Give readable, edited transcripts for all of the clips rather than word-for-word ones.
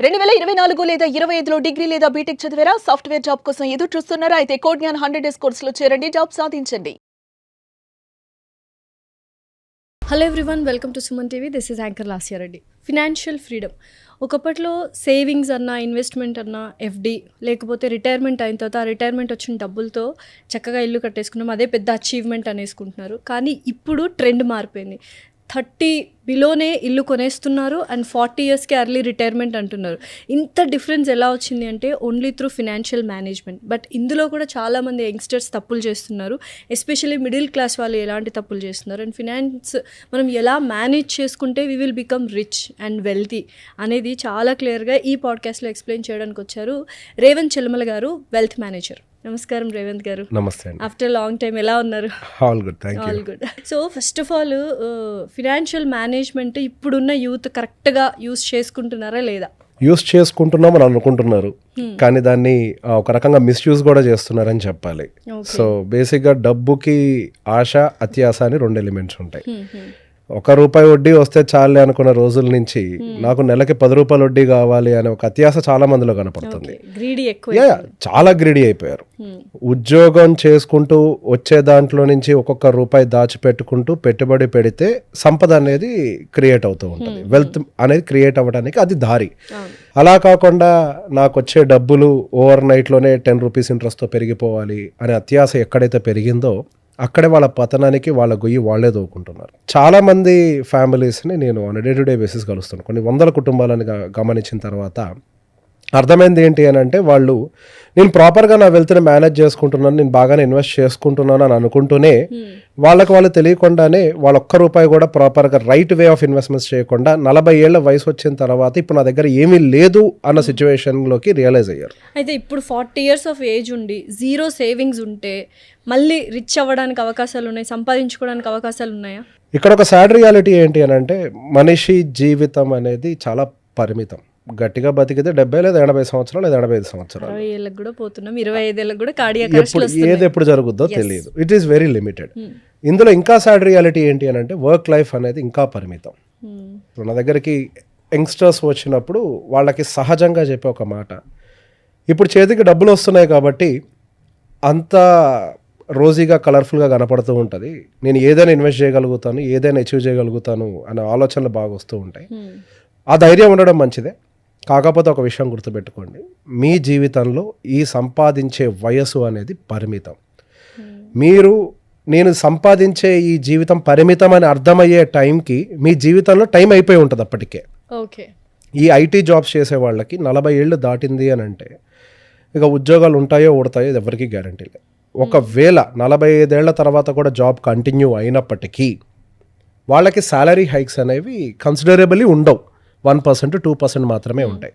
2024 లేదా 25లో డిగ్రీ లేదా బీటెక్ చదివారా? సాఫ్ట్‌వేర్ జాబ్ కోసం ఎదురు చూస్తున్నారా? అయితే కోడ్ జ్ఞాన్ 100 డేస్ కోర్సులో చేరండి, జాబ్ సాధించండి. Hello everyone, welcome to Suman TV. This is anchor Lasya Reddy. Financial freedom ఒకప్పట్లో సేవింగ్స్ అన్నా, ఇన్వెస్ట్మెంట్ అన్నా, ఎఫ్డి, లేకపోతే రిటైర్మెంట్ అయిన తర్వాత ఆ రిటైర్మెంట్ వచ్చిన డబ్బులతో చక్కగా ఇల్లు కట్టేసుకున్నాం, అదే పెద్ద అచీవ్మెంట్ అనేసుకుంటున్నారు. కానీ ఇప్పుడు ట్రెండ్ మారిపోయింది. 30 బిలోనే ఇల్లు కొనేస్తున్నారు అండ్ 40 ఇయర్స్కి ఎర్లీ రిటైర్మెంట్ అంటున్నారు. ఇంత డిఫరెన్స్ ఎలా వచ్చింది అంటే only through financial management. But ఇందులో కూడా చాలామంది యంగ్స్టర్స్ తప్పులు చేస్తున్నారు. ఎస్పెషల్లీ మిడిల్ క్లాస్ వాళ్ళు ఎలాంటి తప్పులు చేస్తున్నారు అండ్ ఫినాన్స్ మనం ఎలా మేనేజ్ చేసుకుంటే we will become rich and wealthy అనేది చాలా క్లియర్గా ఈ పాడ్కాస్ట్లో ఎక్స్ప్లెయిన్ చేయడానికి వచ్చారు రేవంత్ చెల్లమల గారు, వెల్త్ మేనేజర్. నమస్కారం రేవంత్ గారు. నమస్తే. ఆఫ్టర్ లాంగ్ టైం ఎలా ఉన్నారు? All good, thank you. All good. So first of all financial management ఇప్పుడున్న యూత్ కరెక్ట్గా యూస్ చేసుకుంటున్నారా లేదా? యూస్ చేసుకుంటున్నామని అనుకుంటున్నారు, కానీ దాన్ని ఒక రకంగా మిస్యూజ్ కూడా చేస్తున్నారని చెప్పాలి. సో బేసిక్గా డబ్బుకి ఆశ, అత్యాశ అని 2 ఎలిమెంట్స్ ఉంటాయి. ₹1 వడ్డీ వస్తే చాలే అనుకున్న రోజుల నుంచి నాకు నెలకి ₹10 వడ్డీ కావాలి అనే ఒక అత్యాశ చాలా మందిలో కనపడుతుంది. చాలా గ్రీడీ అయిపోయారు. ఉద్యోగం చేసుకుంటూ వచ్చే దాంట్లో నుంచి ఒక్కొక్క రూపాయి దాచిపెట్టుకుంటూ పెట్టుబడి పెడితే సంపద అనేది క్రియేట్ అవుతూ ఉంటుంది. వెల్త్ అనేది క్రియేట్ అవ్వడానికి అది దారి. అలా కాకుండా నాకు వచ్చే డబ్బులు ఓవర్ నైట్లోనే ₹10 ఇంట్రెస్ట్తో పెరిగిపోవాలి అనే అత్యాశ ఎక్కడైతే పెరిగిందో అక్కడే వాళ్ళ పతనానికి వాళ్ళ గొయ్యి వాళ్ళే దోకుంటున్నారు. చాలా మంది ఫ్యామిలీస్ని నేను on day to day basis కలుస్తాను. కొన్ని వందల కుటుంబాలను గమనించిన తర్వాత అర్థమైంది ఏంటి అని అంటే, వాళ్ళు నేను ప్రాపర్గా నా వెల్త్ని మేనేజ్ చేసుకుంటున్నాను, నేను బాగానే ఇన్వెస్ట్ చేసుకుంటున్నాను అని అనుకుంటూనే వాళ్ళు తెలియకుండానే వాళ్ళ ₹1 కూడా ప్రాపర్గా రైట్ వే ఆఫ్ ఇన్వెస్ట్మెంట్స్ చేయకుండా 40 ఏళ్ల వయసు వచ్చిన తర్వాత ఇప్పుడు నా దగ్గర ఏమీ లేదు అన్న సిచ్యువేషన్లోకి రియలైజ్ అయ్యారు. అయితే ఇప్పుడు 40 ఇయర్స్ ఆఫ్ ఏజ్ ఉండి జీరో సేవింగ్స్ ఉంటే మళ్ళీ రిచ్ అవ్వడానికి అవకాశాలు ఉన్నాయి, సంపాదించుకోవడానికి అవకాశాలు ఉన్నాయా? ఇక్కడ ఒక సాడ్ రియాలిటీ ఏంటి అని అంటే, మనిషి జీవితం అనేది చాలా పరిమితం. గట్టిగా బతికితే 70 లేదా 80 సంవత్సరాలు లేదా 85 సంవత్సరాలు, 60 ఏళ్ళకి కూడా పోతున్నాం, 25 ఏళ్ళకి కూడా కార్డియాక్ ఏది ఎప్పుడు జరుగుద్దో తెలియదు. It is very limited. ఇందులో ఇంకా సాడ్ రియాలిటీ ఏంటి అని అంటే, వర్క్ లైఫ్ అనేది ఇంకా పరిమితం. నా దగ్గరికి యంగ్స్టర్స్ వచ్చినప్పుడు వాళ్ళకి సహజంగా చెప్పే ఒక మాట, ఇప్పుడు చేతికి డబ్బులు వస్తున్నాయి కాబట్టి అంత రోజీగా కలర్ఫుల్గా కనపడుతూ ఉంటుంది, నేను ఏదైనా ఇన్వెస్ట్ చేయగలుగుతాను, ఏదైనా అచీవ్ చేయగలుగుతాను అనే ఆలోచనలు బాగా వస్తూ ఉంటాయి. ఆ ధైర్యం ఉండడం మంచిదే. కాకపోతే ఒక విషయం గుర్తుపెట్టుకోండి, మీ జీవితంలో ఈ సంపాదించే వయసు అనేది పరిమితం. నేను సంపాదించే ఈ జీవితం పరిమితం అని అర్థమయ్యే టైంకి మీ జీవితంలో టైం అయిపోయి ఉంటుంది అప్పటికే. ఓకే. ఈ ఐటీ జాబ్స్ చేసే వాళ్ళకి 40 ఏళ్ళు దాటింది అని అంటే ఇక ఉద్యోగాలు ఉంటాయో ఊడతాయో ఇది ఎవరికి గ్యారంటీ లేదు. ఒకవేళ 45 ఏళ్ల తర్వాత కూడా జాబ్ కంటిన్యూ అయినప్పటికీ వాళ్ళకి శాలరీ హైక్స్ అనేవి కన్సిడరబుల్లీ ఉండవు. 1%, 2% మాత్రమే ఉంటాయి.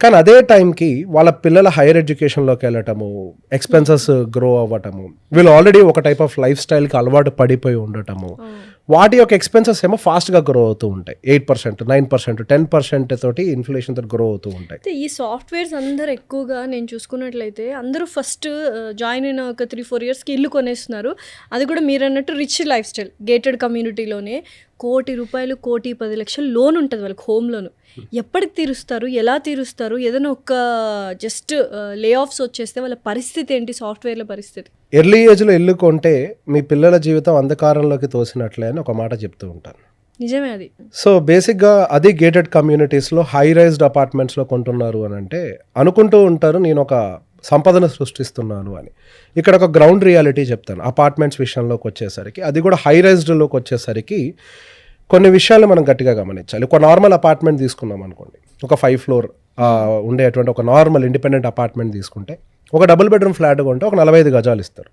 కానీ అదే టైంకి వాళ్ళ పిల్లల హైయర్ ఎడ్యుకేషన్లోకి వెళ్ళటము, ఎక్స్పెన్సెస్ గ్రో అవ్వటము, వీళ్ళు ఆల్రెడీ ఒక టైప్ ఆఫ్ లైఫ్ స్టైల్కి అలవాటు పడిపోయి ఉండటము, వాటి యొక్క ఎక్స్పెన్సెస్ ఏమో ఫాస్ట్గా గ్రో అవుతూ ఉంటాయి. 8%, 9%, 10% తోటి ఇన్ఫ్లేషన్ తోటి గ్రో అవుతూ ఉంటాయి. ఈ సాఫ్ట్వేర్స్ అందరూ ఎక్కువగా నేను చూసుకున్నట్లయితే అందరూ ఫస్ట్ జాయిన్ అయిన ఒక 3-4 ఇయర్స్కి ఇల్లు కొనేస్తున్నారు. అది కూడా మీరు అన్నట్టు రిచ్ లైఫ్ స్టైల్, గేటెడ్ కమ్యూనిటీలోనే ₹1,00,00,000, ₹1,10,00,000 లోన్ ఉంటుంది వాళ్ళకి, హోమ్ లోన్. ఎప్పటికి తీరుస్తారు, ఎలా తీరుస్తారు? ఏదైనా ఒక జస్ట్ లే ఆఫ్స్ వచ్చేస్తే వాళ్ళ పరిస్థితి ఏంటి, సాఫ్ట్వేర్ల పరిస్థితి? ఎర్లీ ఏజ్లో ఇల్లు కొంటే మీ పిల్లల జీవితం అంధకారంలోకి తోసినట్లే అని ఒక మాట చెప్తూ ఉంటాను. నిజమే అది. సో బేసిక్గా అది గేటెడ్ కమ్యూనిటీస్లో హై రైజ్డ్ అపార్ట్మెంట్స్లో కొంటున్నారు అని అంటే అనుకుంటూ ఉంటారు నేను ఒక సంపదను సృష్టిస్తున్నాను అని. ఇక్కడ ఒక గ్రౌండ్ రియాలిటీ చెప్తాను. అపార్ట్మెంట్స్ విషయంలోకి వచ్చేసరికి, అది కూడా హై రైజ్డ్లోకి వచ్చేసరికి కొన్ని విషయాలు మనం గట్టిగా గమనించాలి. ఒక నార్మల్ అపార్ట్మెంట్ తీసుకున్నాం అనుకోండి, ఒక 5 ఫ్లోర్ ఉండేటువంటి ఒక నార్మల్ ఇండిపెండెంట్ అపార్ట్మెంట్ తీసుకుంటే, ఒక డబుల్ బెడ్రూమ్ ఫ్లాట్ కొంటే ఒక 45 గజాలు ఇస్తారు.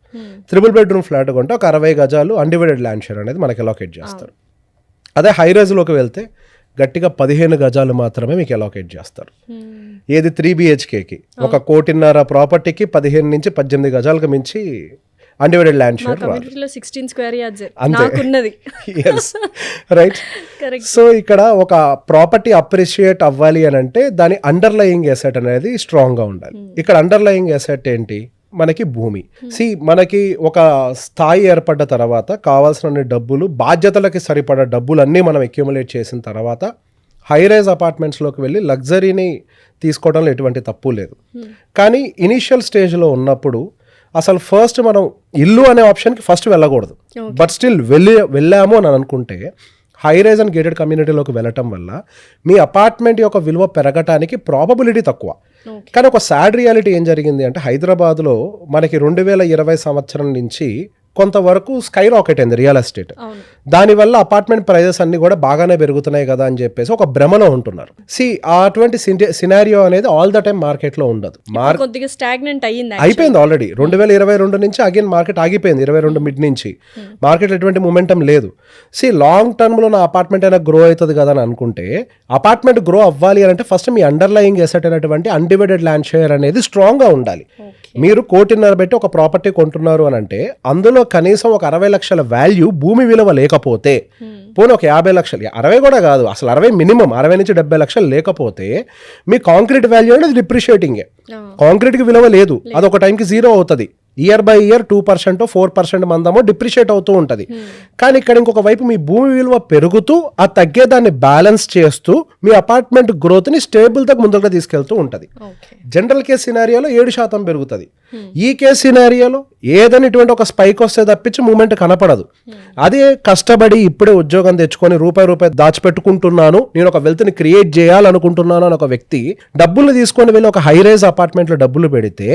త్రిబుల్ బెడ్రూమ్ ఫ్లాట్ కొంటే ఒక 60 గజాలు అన్డివైడెడ్ ల్యాండ్ షేర్ అనేది మనకి అలాకేట్ చేస్తారు. అదే హై రైజ్లోకి వెళ్తే గట్టిగా 15 గజాలు మాత్రమే మీకు అలాకేట్ చేస్తారు. ఏది 3 BHKకి, ఒక 1,50,00,000 ప్రాపర్టీకి 15 నుంచి 18 గజాలకు మించి undivided land share 16 square yards అంతే. రైట్. సో ఇక్కడ ఒక ప్రాపర్టీ అప్రిషియేట్ అవ్వాలి అని అంటే దాని అండర్లయింగ్ ఎసెట్ అనేది స్ట్రాంగ్గా ఉండాలి. ఇక్కడ అండర్లయింగ్ ఎసెట్ ఏంటి? మనకి భూమి. మనకి ఒక స్థాయి ఏర్పడ్డ తర్వాత కావాల్సిన డబ్బులు, బాధ్యతలకి సరిపడా డబ్బులు అన్నీ మనం అక్యుములేట్ చేసిన తర్వాత హై రైజ్ అపార్ట్మెంట్స్లోకి వెళ్ళి లగ్జరీని తీసుకోవడంలో ఎటువంటి తప్పు లేదు. కానీ ఇనీషియల్ స్టేజ్లో ఉన్నప్పుడు అసలు ఫస్ట్ మనం ఇల్లు అనే ఆప్షన్కి ఫస్ట్ వెళ్ళకూడదు. బట్ స్టిల్ వెళ్ళాము అని అనుకుంటే హై రైజ్ అండ్ గేటెడ్ కమ్యూనిటీలోకి వెళ్ళటం వల్ల మీ అపార్ట్మెంట్ యొక్క విలువ పెరగటానికి ప్రాబబిలిటీ తక్కువ. కానీ ఒక సాడ్ రియాలిటీ ఏం జరిగింది అంటే హైదరాబాద్లో మనకి 2020 సంవత్సరం నుంచి కొంతవరకు స్కై రాకెట్ అయింది రియల్ ఎస్టేట్. దానివల్ల అపార్ట్మెంట్ ప్రైజెస్ అన్ని కూడా బాగానే పెరుగుతున్నాయి కదా అని చెప్పేసి ఒక భ్రమలో ఉంటున్నారు. అటువంటి సినారియో అనేది ఆల్ ద టైమ్ మార్కెట్లో ఉండదు. కొద్దిగా స్టాగ్నెంట్ అయిపోయింది ఆల్రెడీ. 2022 నుంచి అగైన్ మార్కెట్ ఆగిపోయింది. 22 మిడ్ నుంచి మార్కెట్ ఎటువంటి మూమెంటం లేదు. లాంగ్ టర్మ్లో నా అపార్ట్మెంట్ అయినా గ్రో అవుతుంది కదా అని అనుకుంటే అపార్ట్మెంట్ గ్రో అవ్వాలి అని అంటే ఫస్ట్ మీ అండర్లయింగ్ ఎసెట్ అయినటువంటి అన్డివైడెడ్ ల్యాండ్ షేర్ అనేది స్ట్రాంగ్గా ఉండాలి. మీరు 1.5 కోటి పెట్టి ఒక ప్రాపర్టీ కొంటున్నారు అని అంటే అందులో కనీసం ఒక 60 లక్షల వాల్యూ భూమి విలువ లేకపోతే, పోనీ ఒక 50 లక్షలు, 60 కూడా కాదు అసలు 60 మినిమం 60 నుంచి 70 లక్షలు లేకపోతే మీ కాంక్రీట్ వాల్యూ అనేది డిప్రిషియేటింగే. కాంక్రీట్కి విలువ లేదు, అది ఒక టైంకి జీరో అవుతుంది. ఇయర్ బై ఇయర్ 2% 4% మందమో డిప్రిషియేట్ అవుతూ ఉంటుంది. కానీ ఇక్కడ ఇంకొక వైపు మీ భూమి విలువ పెరుగుతూ ఆ తగ్గేదాన్ని బ్యాలెన్స్ చేస్తూ మీ అపార్ట్మెంట్ గ్రోత్ని స్టేబుల్గా ముందుగా తీసుకెళ్తూ ఉంటుంది. జనరల్ కేస్ సినారియోలో 7% పెరుగుతుంది. ఈ కేస్ సినారియోలో ఏదని ఇటువంటి ఒక స్పైక్ వస్తే తప్పించి మూమెంట్ కనపడదు. అదే కష్టపడి ఇప్పుడే ఉద్యోగం తెచ్చుకొని రూపాయి దాచిపెట్టుకుంటున్నాను, నేను ఒక వెల్త్ని క్రియేట్ చేయాలనుకుంటున్నాను అని ఒక వ్యక్తి డబ్బులు తీసుకొని వెళ్ళి ఒక హై రైజ్ అపార్ట్మెంట్లో డబ్బులు పెడితే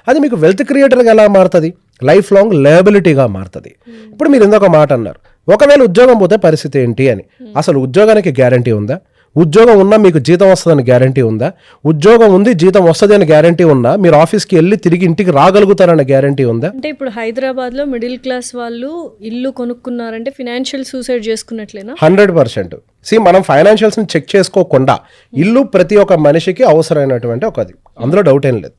అది మీకు వెల్త్ క్రియేటర్గా ఎలా మారుతుంది? లైఫ్ లాంగ్ లయబిలిటీగా మారుతుంది. ఇప్పుడు మీరు ఇంకొక మాట అన్నారు, ఒకవేళ ఉద్యోగం పోతే పరిస్థితి ఏంటి అని. అసలు ఉద్యోగానికి గ్యారంటీ ఉందా? ఉద్యోగం ఉన్నా మీకు జీతం వస్తుందని గ్యారంటీ ఉందా? ఉద్యోగం ఉంది జీతం వస్తుంది అని గ్యారంటీ ఉన్నా మీరు ఆఫీస్కి వెళ్ళి తిరిగి ఇంటికి రాగలుగుతారన్న గ్యారంటీ ఉందా? అంటే ఇప్పుడు హైదరాబాద్లో మిడిల్ క్లాస్ వాళ్ళు ఇల్లు కొనుక్కున్నారంటే ఫినాన్షియల్ సూసైడ్ చేసుకున్నట్లేనా? 100%. మనం ఫైనాన్షియల్స్ని చెక్ చేసుకోకుండా ఇల్లు ప్రతి ఒక్క మనిషికి అవసరమైనటువంటి ఒకది, అందులో డౌట్ ఏం లేదు.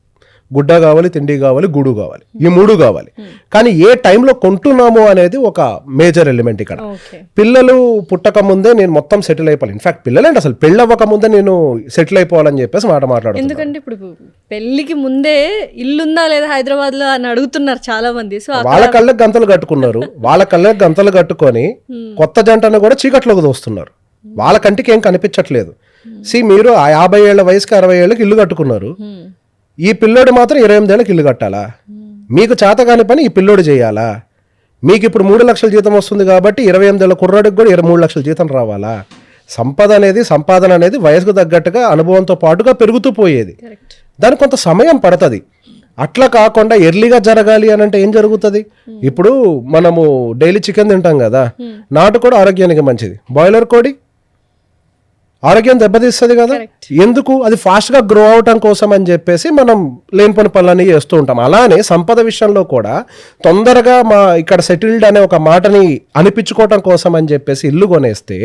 గుడ్డ కావాలి, తిండి కావాలి, గూడు కావాలి, ఈ 3 కావాలి. కానీ ఏ టైంలో కొంటున్నామో అనేది ఒక మేజర్ ఎలిమెంట్ ఇక్కడ. పిల్లలు పుట్టక ముందే నేను మొత్తం సెటిల్ అయిపోవాలి. ఇన్ఫాక్ట్ పిల్లలేంటి అసలు పెళ్ళి అవ్వక ముందే నేను సెటిల్ అయిపోవాలని చెప్పేసి మాట్లాడుతున్నాను. ఎందుకంటే ఇప్పుడు పెళ్లికి ముందే ఇల్లుందా లేదా హైదరాబాద్ లో అని అడుగుతున్నారు చాలా మంది. సో వాళ్ళ కళ్ళకి గంతలు కట్టుకున్నారు, వాళ్ళ కళ్ళకి గంతలు కట్టుకొని కొత్త జంటను కూడా చీకట్లోకి దోస్తున్నారు. వాళ్ళ కంటికి ఏం కనిపించట్లేదు. మీరు 50 ఏళ్ల వయసుకి 60 ఏళ్ళకి ఇల్లు కట్టుకున్నారు. ఈ పిల్లోడు మాత్రం 28 ఏళ్ళకి ఇల్లు కట్టాలా? మీకు చేత కాని పని ఈ పిల్లోడు చేయాలా? మీకు ఇప్పుడు 3 లక్షల జీతం వస్తుంది కాబట్టి 28 ఏళ్ళ కుర్రాడికి కూడా 23 లక్షల జీతం రావాలా? సంపాదన అనేది వయసుకు తగ్గట్టుగా అనుభవంతో పాటుగా పెరుగుతూ పోయేది. దానికి కొంత సమయం పడుతుంది. అట్లా కాకుండా ఎర్లీగా జరగాలి అని అంటే ఏం జరుగుతుంది? ఇప్పుడు మనము డైలీ చికెన్ తింటాం కదా, నాటుకోడి ఆరోగ్యానికి మంచిది, బాయిలర్ కోడి ఆరోగ్యం దెబ్బతీస్తుంది కదా. ఎందుకు? అది ఫాస్ట్గా గ్రో అవటం కోసం అని చెప్పేసి మనం లేనిపోని పనులన్నీ చేస్తూ ఉంటాం. అలానే సంపద విషయంలో కూడా తొందరగా ఇక్కడ సెటిల్డ్ అనే ఒక మాటని అనిపించుకోవటం కోసం అని చెప్పేసి ఇల్లు కొనేస్తే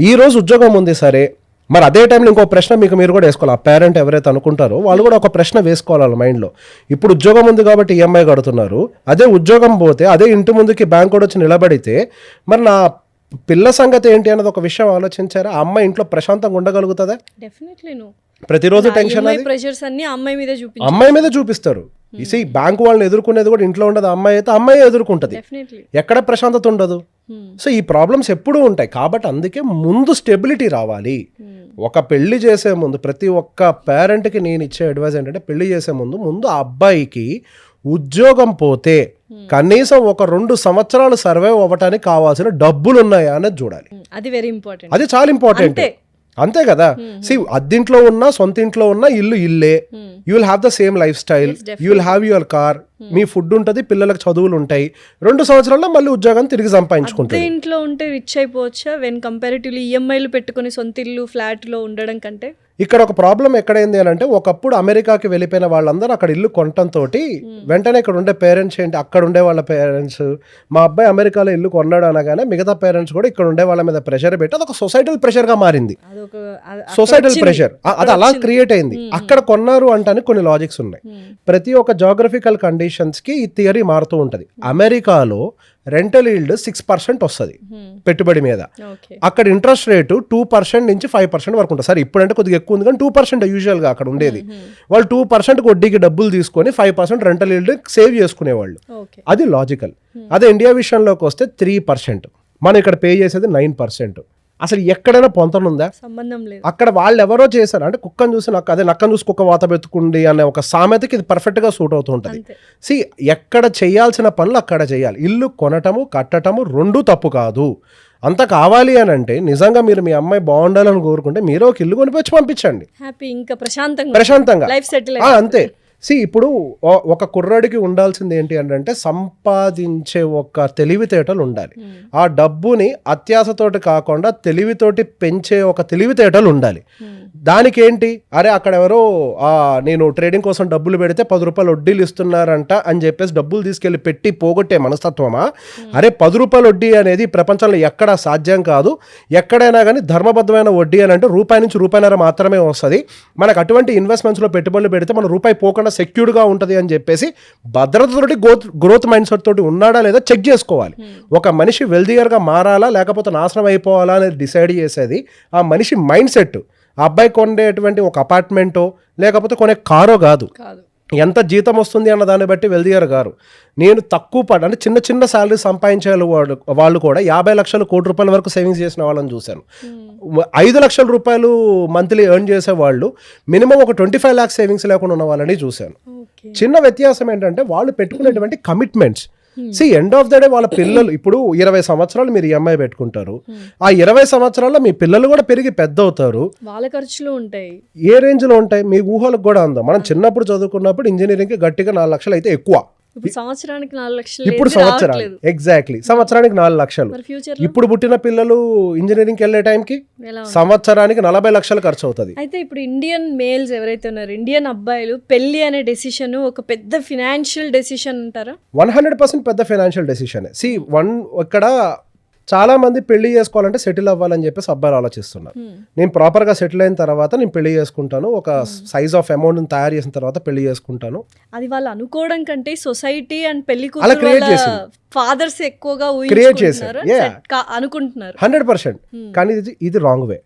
ఈరోజు ఉద్యోగం ఉంది సరే, మరి అదే టైంలో ఇంకో ప్రశ్న మీరు కూడా వేసుకోవాలి. ఆ పేరెంట్ ఎవరైతే అనుకుంటారో వాళ్ళు కూడా ఒక ప్రశ్న వేసుకోవాలి మైండ్లో. ఇప్పుడు ఉద్యోగం ఉంది కాబట్టి ఈఎంఐ కడుతున్నారు, అదే ఉద్యోగం పోతే అదే ఇంటి ముందుకి బ్యాంక్ కూడా వచ్చి నిలబడితే మరి నా పిల్ల సంగతి ఏంటి అన్నది ఒక విషయం ఆలోచించారా? ఆ అమ్మాయి ఇంట్లో ప్రశాంతంగా ఉండగలుగుతుందా? ప్రతిరోజు టెన్షన్, అమ్మాయి మీద చూపిస్తారు. బ్యాంకు వాళ్ళని ఎదుర్కొనేది కూడా ఇంట్లో ఉండదు, అమ్మాయి అయితే అమ్మాయి ఎదుర్కొంటది, ఎక్కడ ప్రశాంతత ఉండదు. సో ఈ ప్రాబ్లమ్స్ ఎప్పుడూ ఉంటాయి. కాబట్టి అందుకే ముందు స్టెబిలిటీ రావాలి. ఒక పెళ్లి చేసే ముందు ప్రతి ఒక్క పేరెంట్కి నేను ఇచ్చే అడ్వైస్ ఏంటంటే, పెళ్లి చేసే ముందు ఆ అబ్బాయికి ఉద్యోగం పోతే కనీసం ఒక 2 సంవత్సరాలు సర్వైవ్ అవ్వటానికి కావాల్సిన డబ్బులు ఉన్నాయా అనేది చూడాలి. అది చాలా ఇంపార్టెంట్. అంతే కదా. అద్దింట్లో ఉన్నా సొంత ఇంట్లో ఉన్నా ఇల్లు ఇల్లే. You will have the same life style, you will have your car, me food ఉంటుంది, పిల్లలకు చదువులు ఉంటాయి. 2 సంవత్సరాల్లో మళ్ళీ ఉద్యోగం తిరిగి సంపాదించుకుంటారు. ఇంట్లో ఉంటే రిచ్ అయిపోవచ్చా వెన్ కంపారిటివ్లీ ఈఎంఐలు పెట్టుకుని సొంత ఇల్లు ఫ్లాట్ లో ఉండడం కంటే? ఇక్కడ ఒక ప్రాబ్లం ఎక్కడైంది అని అంటే, ఒకప్పుడు అమెరికాకి వెళ్ళిపోయిన వాళ్ళందరూ అక్కడ ఇల్లు కొనటంతో వెంటనే ఇక్కడ ఉండే పేరెంట్స్ ఏంటి, అక్కడ ఉండే వాళ్ళ పేరెంట్స్ మా అబ్బాయి అమెరికాలో ఇల్లు కొన్నాడు అనగానే మిగతా పేరెంట్స్ కూడా ఇక్కడ ఉండే వాళ్ళ మీద ప్రెషర్ పెట్టి అదొక సొసైటల్ ప్రెషర్ గా మారింది. సొసైటల్ ప్రెషర్ అది అలా క్రియేట్ అయింది. అక్కడ కొన్నారు అంటానికి కొన్ని లాజిక్స్ ఉన్నాయి. ప్రతి ఒక్క జాగ్రఫికల్ కండిషన్స్ కి ఈ థియరీ మారుతూ ఉంటది. అమెరికాలో రెంటల్ ఈల్డ్ 6% వస్తుంది పెట్టుబడి మీద. అక్కడ ఇంట్రెస్ట్ రేటు 2% నుంచి 5% వరకు ఉంటుంది. సరే ఇప్పుడంటే కొద్దిగా ఎక్కువ ఉంది కానీ 2% యూజువల్గా అక్కడ ఉండేది. వాళ్ళు 2% వడ్డీకి డబ్బులు తీసుకొని 5% రెంటల్ ఈల్డ్ సేవ్ చేసుకునేవాళ్ళు. అది లాజికల్. అదే ఇండియా విషయంలోకి వస్తే 3%, మనం ఇక్కడ పే చేసేది 9%. అసలు ఎక్కడైనా పొంతనుందా? సంబంధం లేదు. అక్కడ వాళ్ళు ఎవరో చేశారు అంటే కుక్కను చూసి నక్కను చూసి కుక్క వాత పెట్టుకుంది అనే ఒక సామెతకి ఇది పర్ఫెక్ట్గా సూట్ అవుతూ ఉంటుంది. సి ఎక్కడ చేయాల్సిన పనులు అక్కడ చేయాలి. ఇల్లు కొనటము కట్టటము రెండూ తప్పు కాదు. అంత కావాలి అని అంటే నిజంగా మీరు మీ అమ్మాయి బాగుండాలని కోరుకుంటే మీరు ఒక ఇల్లు కొనిపించి పంపించండి హ్యాపీ, ఇంకా ప్రశాంతంగా లైఫ్ సెటిల్. అంతే. సి ఇప్పుడు ఒక కుర్రాడికి ఉండాల్సింది ఏంటి అంటే సంపాదించే ఒక తెలివితేటలు ఉండాలి. ఆ డబ్బుని అత్యాశతోటి కాకుండా తెలివితోటి పెంచే ఒక తెలివితేటలు ఉండాలి. దానికి ఏంటి, అరే అక్కడ ఎవరో నేను ట్రేడింగ్ కోసం డబ్బులు పెడితే 10 రూపాయలు వడ్డీలు ఇస్తున్నారంట అని చెప్పేసి డబ్బులు తీసుకెళ్లి పెట్టి పోగొట్టే మనస్తత్వమా? అరే 10 రూపాయల వడ్డీ అనేది ప్రపంచంలో ఎక్కడా సాధ్యం కాదు. ఎక్కడైనా కానీ ధర్మబద్ధమైన వడ్డీ అని అంటే రూపాయి నుంచి రూపాయిన్నర మాత్రమే వస్తుంది. మనకు అటువంటి ఇన్వెస్ట్మెంట్స్లో పెట్టుబడులు పెడితే మన రూపాయి పోకుండా సెక్యూర్డ్గా ఉంటుంది అని చెప్పేసి భద్రతతోటి గ్రోత్ మైండ్ సెట్ తోటి ఉన్నాడా లేదా చెక్ చేసుకోవాలి. ఒక మనిషి వెల్దియర్గా మారాలా లేకపోతే నాశనం అయిపోవాలా అనేది డిసైడ్ చేసేది ఆ మనిషి మైండ్ సెట్. ఆ అబ్బాయి కొనేటువంటి ఒక అపార్ట్మెంటో లేకపోతే కొనే కారో కాదు, ఎంత జీతం వస్తుంది అన్న దాన్ని బట్టి వెల్దియర్ గారు. నేను తక్కువ అంటే చిన్న చిన్న శాలరీ సంపాదించే వాళ్ళు కూడా 50 లక్షలు కోటి రూపాయల వరకు సేవింగ్స్ చేసిన వాళ్ళని చూశాను. 5 లక్షల రూపాయలు మంత్లీ ఎర్న్ చేసే వాళ్ళు మినిమం ఒక 25 lakhs సేవింగ్స్ లేకుండా ఉన్న వాళ్ళని చూశాను. చిన్న వ్యత్యాసం ఏంటంటే వాళ్ళు పెట్టుకునేటువంటి commitments. See end of the day వాళ్ళ పిల్లలు ఇప్పుడు 20 సంవత్సరాలు మీరు ఈఎంఐ పెట్టుకుంటారు. ఆ 20 సంవత్సరాల్లో మీ పిల్లలు కూడా పెరిగి పెద్ద అవుతారు. వాళ్ళ ఖర్చులు ఉంటాయి. ఏ రేంజ్ లో ఉంటాయి మీ ఊహలకు కూడా ఉందా? మనం చిన్నప్పుడు చదువుకున్నప్పుడు ఇంజనీరింగ్ కి గట్టిగా 4 లక్షలు అయితే ఎక్కువ. సంవత్సరానికి 4 లక్షలు. ఇప్పుడు సంవత్సరానికి ఎగ్జాక్ట్లీ సంవత్సరానికి 4 లక్షలు. ఇప్పుడు పుట్టిన పిల్లలు ఇంజనీరింగ్ వెళ్ళే టైంకి సంవత్సరానికి 40 లక్షలు ఖర్చు అవుతుంది. అయితే ఇప్పుడు ఇండియన్ మేల్స్ ఎవరైతే ఉన్నారు, ఇండియన్ అబ్బాయిలు పెళ్లి అనే డెసిషన్ ఒక పెద్ద ఫినాన్షియల్ డెసిషన్ అంటారా? 100% పెద్ద ఫైనాన్షియల్ డెసిషన్. ఇక్కడ చాలా మంది పెళ్లి చేసుకోవాలంటే సెటిల్ అవ్వాలని చెప్పేసి అబ్బాయిలు ఆలోచిస్తున్నారు. నేను ప్రాపర్గా సెటిల్ అయిన తర్వాత నేను పెళ్లి చేసుకుంటాను, ఒక సైజ్ ఆఫ్ అమౌంట్ తయారు చేసిన తర్వాత పెళ్లి చేసుకుంటాను. అది వాళ్ళు అనుకోవడం కంటే సొసైటీ అండ్ పెళ్లి కూతురు ఫాదర్స్ ఎక్కువగా క్రియేట్ చేశారు అనుకుంటున్నారు 100%. కానీ ఇది రాంగ్ వే.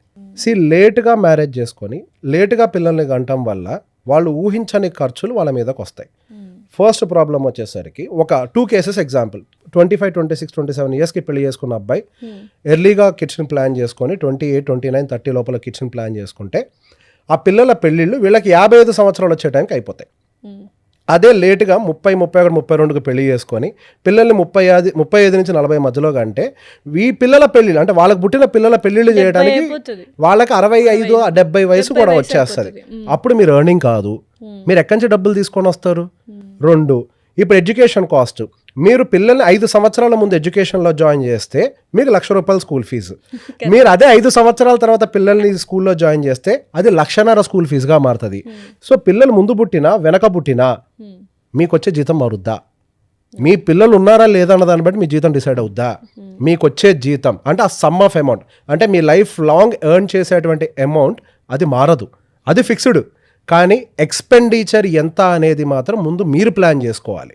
లేట్గా మ్యారేజ్ చేసుకొని లేట్గా పిల్లల్ని గంటం వల్ల వాళ్ళు ఊహించని ఖర్చులు వాళ్ళ మీదకి వస్తాయి. ఫస్ట్ ప్రాబ్లం వచ్చేసరికి ఒక 2 కేసెస్ ఎగ్జాంపుల్. 25, 26, 27 ఇయర్స్కి పెళ్లి చేసుకున్న అబ్బాయి ఎర్లీగా కిడ్స్ని ప్లాన్ చేసుకొని 28, 29, 30 లోపల కిడ్స్ని ప్లాన్ చేసుకుంటే ఆ పిల్లల పెళ్ళిళ్ళు వీళ్ళకి 55 సంవత్సరాలు వచ్చే టైంకి అయిపోతాయి. అదే లేటుగా 30, 31, 32కి పెళ్లి చేసుకొని పిల్లల్ని 35 నుంచి 40 మధ్యలో కంటే ఈ పిల్లల పెళ్ళిళ్ళు అంటే వాళ్ళకి పుట్టిన పిల్లల పెళ్ళిళ్ళు చేయడానికి వాళ్ళకి 65, 70 వయసు కూడా వచ్చేస్తుంది. అప్పుడు మీరు ఎర్నింగ్ కాదు, మీరు ఎక్కడి నుంచి డబ్బులు తీసుకొని వస్తారు? 2, ఇప్పుడు ఎడ్యుకేషన్ కాస్ట్. మీరు పిల్లల్ని 5 సంవత్సరాల ముందు ఎడ్యుకేషన్లో జాయిన్ చేస్తే మీకు 1,00,000 రూపాయలు స్కూల్ ఫీజు. మీరు అదే 5 సంవత్సరాల తర్వాత పిల్లల్ని స్కూల్లో జాయిన్ చేస్తే అది 1,50,000 స్కూల్ ఫీజుగా మారుతుంది. సో పిల్లలు ముందు పుట్టినా వెనక పుట్టినా మీకు వచ్చే జీతం మారుద్దా? మీ పిల్లలు ఉన్నారా లేదా అన్న దాన్ని బట్టి మీ జీతం డిసైడ్ అవుద్దా? మీకు వచ్చే జీతం అంటే ఆ సమ్ ఆఫ్ అమౌంట్ అంటే మీ లైఫ్ లాంగ్ ఎర్న్ చేసేటువంటి అమౌంట్ అది మారదు, అది ఫిక్స్డ్. కానీ ఎక్స్పెండిచర్ ఎంత అనేది మాత్రం ముందు మీరు ప్లాన్ చేసుకోవాలి.